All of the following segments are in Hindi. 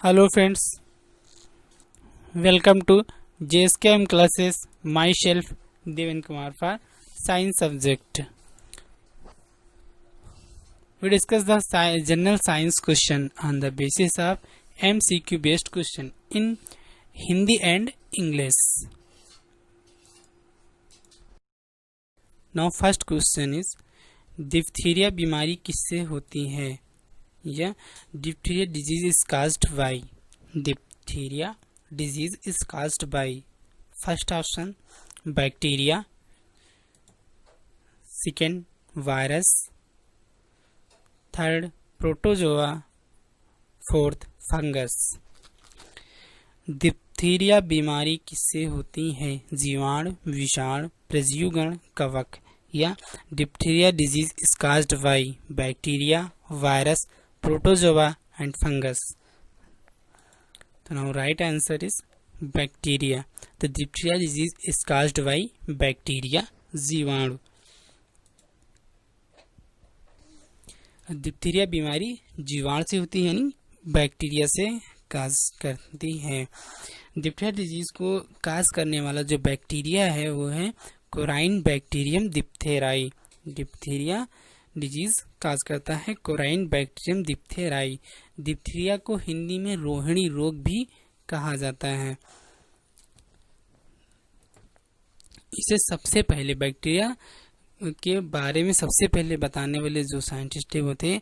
Hello friends, welcome to JSKM classes. Myself Deven Kumar for science subject. We discuss the general science question on the basis of MCQ based question in Hindi and English. Now first question is diphtheria बीमारी किससे होती है या diphtheria disease is caused by diphtheria disease is caused by first option bacteria, second virus, third protozoa, fourth fungus. Diphtheria बीमारी किससे होती है? जीवाणु, विषाणु, प्रजीवगण, कवक या diphtheria disease is caused by bacteria, virus, protozoa and fungus. तो now right answer is bacteria. तो diphtheria disease is caused by bacteria, जीवाणु। डिप्थीरिया बीमारी जीवाणु से होती है, यानी बैक्टीरिया से काज करती है। डिप्थीरिया डिजीज को काज करने वाला जो बैक्टीरिया है वो है Quervain bacterium डिप्थेराई। Diphtheria disease cause करता है कोराइन बैक्टीरियम डिप्थेराई। डिप्थीरिया को हिंदी में रोहिणी रोग भी कहा जाता है। इसे सबसे पहले बैक्टीरिया के बारे में सबसे पहले बताने वाले जो साइंटिस्ट थे वो थे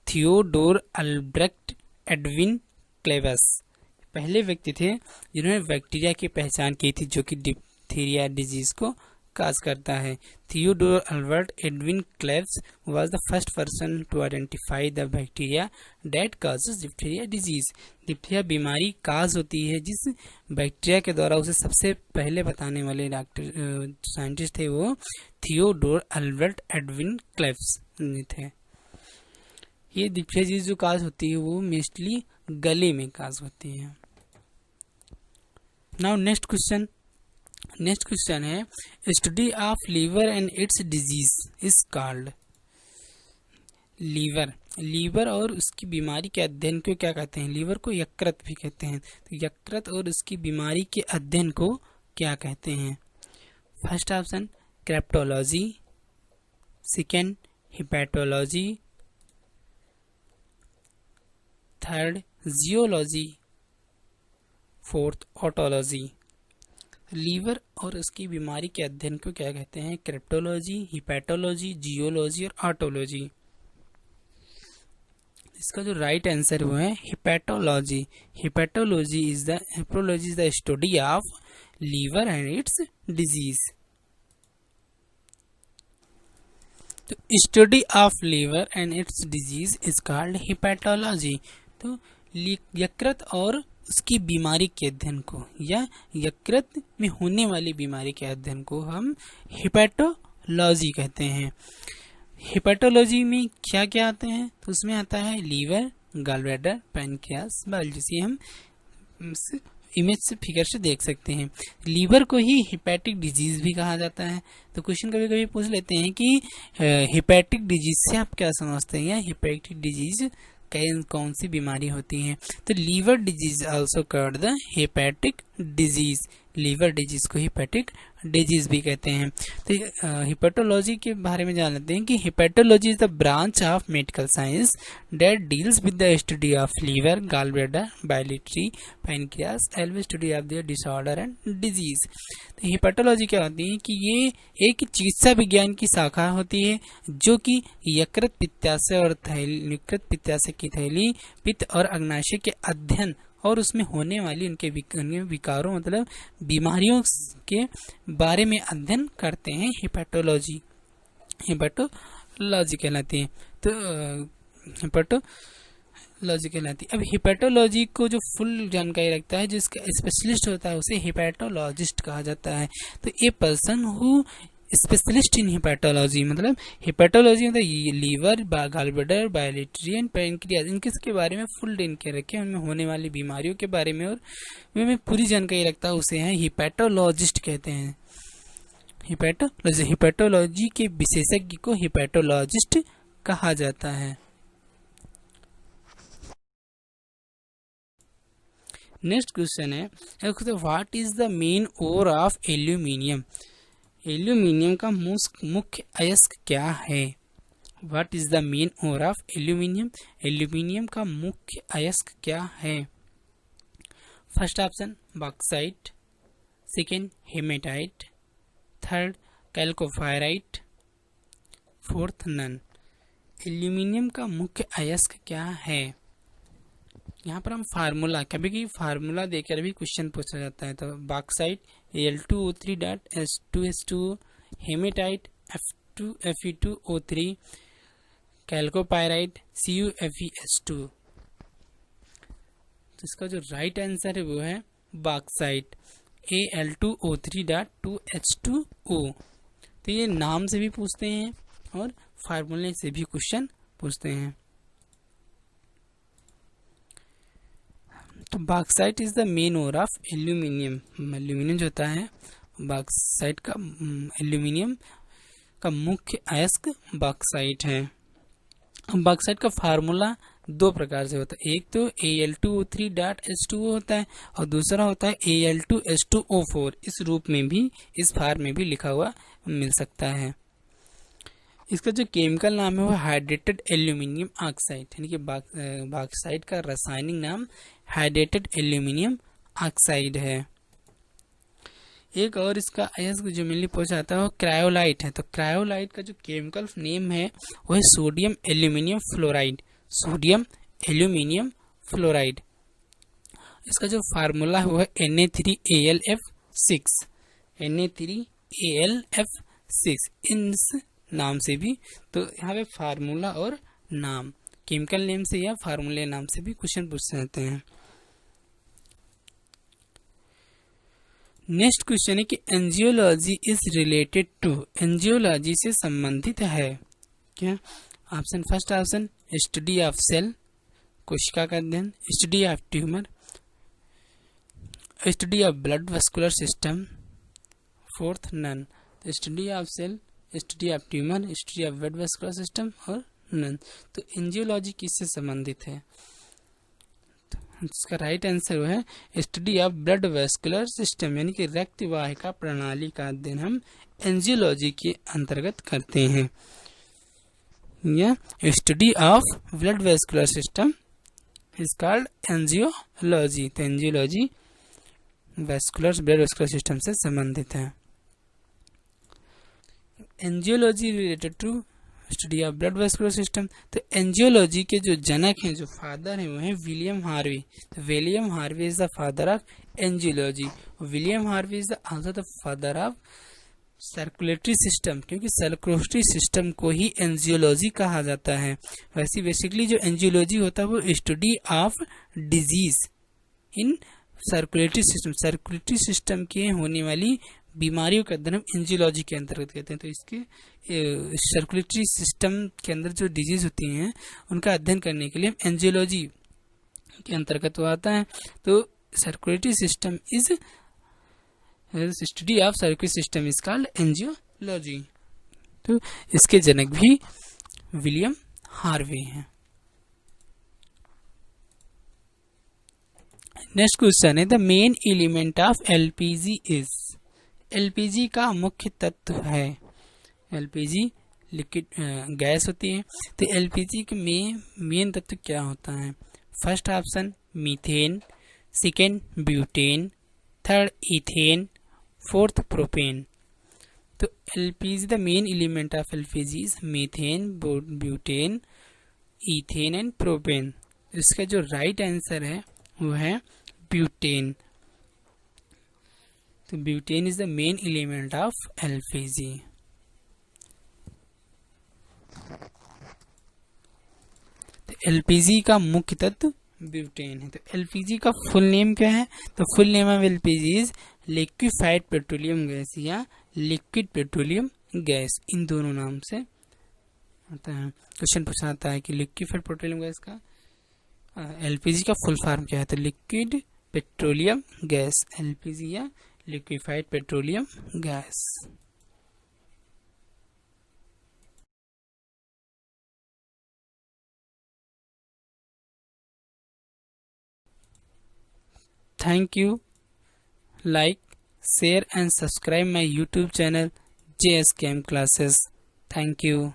थियोडोर अल्ब्रेक्ट एडविन क्लेवस। पहले व्यक्ति थे जिन्होंने बैक्टीरिया की पहचान की थी जो कि डिप्थीरिया डिजीज को काज करता है। Theodore Albert Edwin Klebs was the first person to identify the bacteria that causes diphtheria disease। Diphtheria बीमारी काज होती है जिस बैक्टीरिया के द्वारा उसे सबसे पहले बताने वाले डॉक्टर साइंटिस्ट थे वो थियोडोर अल्बर्ट एडविन क्लेव्स थे। ये डिप्थीरिया डिजीज जो काज होती है वो मोस्टली गले में काज होती है। नाउ नेक्स्ट क्वेश्चन है study of liver and its disease is called. Liver और उसकी बीमारी के अध्ययन को क्या कहते हैं? लीवर को यकृत भी कहते हैं। तो यकृत और उसकी बीमारी के अध्ययन को क्या कहते हैं? First option cryptology, second hepatology, third geology, fourth otology. Liver और उसकी बीमारी के अध्ययन को क्या कहते हैं? क्रेप्टोलॉजी, हिपैटोलॉजी, जियोलॉजी और ऑटोलॉजी। इसका जो राइट आंसर वो है hepatology. Hepatology is the study of liver and its disease. तो study of liver and its disease is called hepatology. तो यकृत और उसकी बीमारी के अध्ययन को या यकृत में होने वाली बीमारी के अध्ययन को हम हिपैटोलॉजी कहते हैं। हिपैटोलॉजी में क्या क्या आते हैं? तो उसमें आता है लीवर, गॉलब्लैडर, पैनक्रियास, बाइल, जिसे हम इमेज से फिगर से देख सकते हैं। लीवर को ही हिपैटिक डिजीज भी कहा जाता है। तो क्वेश्चन कभी कभी पूछ लेते हैं कि हिपैटिक डिजीज से आप क्या समझते हैं या हिपैटिक डिजीज कौन सी बीमारी होती है? तो liver disease also called the hepatic disease. Liver disease को हिपैटिक डिजीज भी कहते हैं। तो हिपैटोलॉजी के बारे में जान लेते हैं कि hepatology is the branch of medical science that deals with the study of liver, gallbladder, biliary, pancreas, as well study of their disorder and disease. तो हिपैटोलॉजी क्या होती है कि ये एक चिकित्सा विज्ञान की शाखा होती है जो कि यकृत, पित्ताशय और यकृत पित्ताशय की थैली, पित्त और अग्नाशय के अध्ययन और उसमें होने वाली उनके विकारों मतलब बीमारियों के बारे में अध्ययन करते हैं। हिपैटोलॉजी कहलाती है। तो हिपैटोलॉजी कहलाती है। अब हिपैटोलॉजी को जो फुल जानकारी रखता है, जिसका स्पेशलिस्ट होता है, उसे हिपैटोलॉजिस्ट कहा जाता है। तो a person who specialist in हिपैटोलॉजी मतलब लीवर, गॉलब्लैडर, बाइलिटरी एंड पैनक्रियास, इनके के बारे में फुल जानकारी रखे, उनमें होने वाली बीमारियों के बारे में और में पूरी जानकारी रखता है, उसे है हिपैटोलॉजिस्ट कहते हैं। हिपैटोलॉजी के विशेषज्ञ को हिपैटोलॉजिस्ट कहा जाता है। नेक्स्ट क्वेश्चन है, what is the main ore of aluminium? Aluminium का मुख्य अयस्क क्या है? What is the main ore of aluminium? Aluminium का मुख्य अयस्क क्या है? First option bauxite, second hematite, third chalcopyrite, fourth none. Aluminium का मुख्य अयस्क क्या है? यहाँ पर हम फार्मूला, कभी कभी फार्मूला देकर भी क्वेश्चन पूछा जाता है। तो bauxite Al2O3.H2SO2, haematite F2Fe2O3, कैल्कोपायराइट CuFeS2। तो इसका जो राइट आंसर है वो है बॉक्साइट Al2O3.2H2O। तो ये नाम से भी पूछते हैं और फार्मूले से भी क्वेश्चन पूछते हैं। तो bauxite is the main ore of aluminium. Aluminium जो होता है, बॉक्साइट का एल्यूमिनियम का मुख्य अयस्क बॉक्साइट है। बॉक्साइट का फार्मूला दो प्रकार से होता है, एक तो Al2O3.H2O होता है और दूसरा होता है Al2H2O4। इस रूप में भी, इस फार्म में भी लिखा हुआ मिल सकता है। इसका जो केमिकल नाम है वो हाइड्रेटेड एल्यूमिनियम ऑक्साइड, यानी कि बॉक्साइट का रासायनिक नाम हाइड्रेटेड एल्यूमिनियम ऑक्साइड है। एक और इसका अयस्क जो मेनली पूछा जाता है वो क्रायोलाइट है। तो क्रायोलाइट का जो केमिकल नेम है वो है sodium aluminium fluoride, sodium aluminium fluoride. इसका जो फार्मूला है वो है Na3AlF6, Na3AlF6 इस नाम से भी। तो यहाँ पे फार्मूला और नाम, केमिकल नेम से या फार्मूले नाम से भी क्वेश्चन पूछ सकते हैं। नेक्स्ट क्वेश्चन है कि angiology is related to, angiology से संबंधित है क्या? Option first option study of cell, कोशिका का अध्ययन, study of tumour, study of blood vascular system, fourth none. तो study of cell, study of tumour, study of blood vascular system और नन। तो एंजियोलॉजी किससे संबंधित है? तो इसका राइट आंसर वो है study of blood vascular system, यानी कि रक्त वाहिका प्रणाली का अध्ययन हम एंजियोलॉजी के अंतर्गत करते हैं। या study of blood vascular system is called angiology. तो एंजियोलॉजी ब्लड वेस्कुलर सिस्टम से संबंधित है। Angiology related to study of blood vascular system. तो एंजियोलॉजी के जो जनक हैं, जो फादर हैं, वो हैं विलियम हार्वी। तो William Harvey is the father of angiology. William Harvey is also the father of circulatory system, क्योंकि सर्कुलेटरी सिस्टम को ही एंजियोलॉजी कहा जाता है। वैसे बेसिकली जो एंजियोलॉजी होता है वो study of disease in circulatory system, circulatory system के होने वाली बीमारियों का अध्ययन हम एंजियोलॉजी के अंतर्गत कहते हैं। तो इसके सर्कुलेटरी सिस्टम के अंदर जो डिजीज होती हैं उनका अध्ययन करने के लिए हम एंजियोलॉजी के अंतर्गत वो आता है। तो circulatory system is study of circulatory system is called angiology. तो इसके जनक भी विलियम हार्वे हैं। नेक्स्ट क्वेश्चन है the main element of LPG is, LPG का मुख्य तत्व है। एलपीजी लिक्विड गैस होती है। तो एलपीजी के में मेन तत्व क्या होता है? First option methane, second butane, third ethane, fourth propane. तो LPG the main element of LPG is methane, butane, ethane and propane. इसका जो राइट आंसर है वो है ब्यूटेन। तो butane is the main element of LPG. तो एलपीजी का मुख्य तत्व ब्यूटेन है। तो एलपीजी का फुल नेम क्या है? तो full name of LPG is liquefied petroleum gas या लिक्विड पेट्रोलियम गैस, इन दोनों नाम से आता है। क्वेश्चन पूछा जाता है कि लिक्विफाइड पेट्रोलियम गैस का एलपीजी का फुल फॉर्म क्या है? तो लिक्विड पेट्रोलियम गैस, एलपीजी या liquefied petroleum gas. Thank you. Like, share and subscribe my YouTube channel JSKM Classes. Thank you.